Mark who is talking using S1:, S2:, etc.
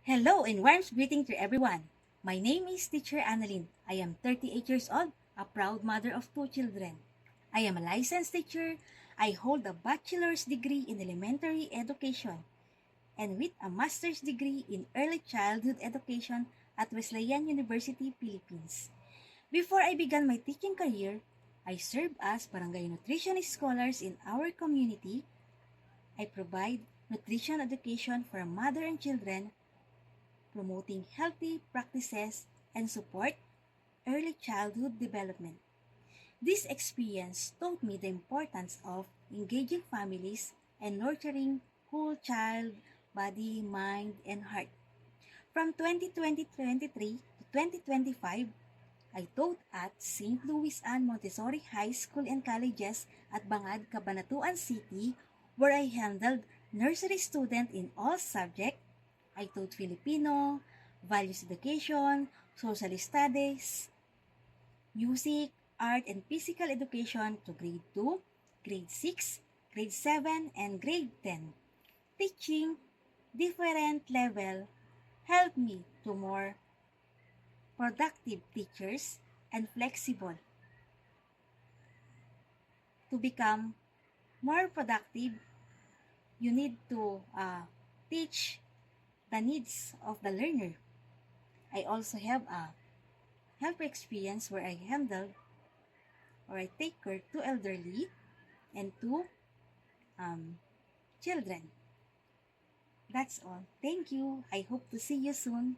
S1: Hello and warm greeting to everyone. My name is Teacher Annalyn. I am 38 years old, a proud mother of two children. I am a licensed teacher. I hold a bachelor's degree in elementary education and with a master's degree in early childhood education at Wesleyan University, Philippines. Before I began my teaching career, I served as barangay nutrition scholars in our community. I provide nutrition education for mother and children, promoting healthy practices and support early childhood development. This experience taught me the importance of engaging families and nurturing whole child, body, mind, and heart. From 2023 to 2025, I taught at St. Louis Ann Montessori High School and Colleges at Bangad, Cabanatuan City, where I handled nursery students in all subjects. I taught Filipino, values education, social studies, music, art, and physical education to grade 2, grade 6, grade 7, and grade 10. Teaching different level helped me to more productive teachers and flexible. To become more productive, you need to teach the needs of the learner. I also have a helper experience where I handle or I take care to elderly and to um, children. That's all. Thank you. I hope to see you soon.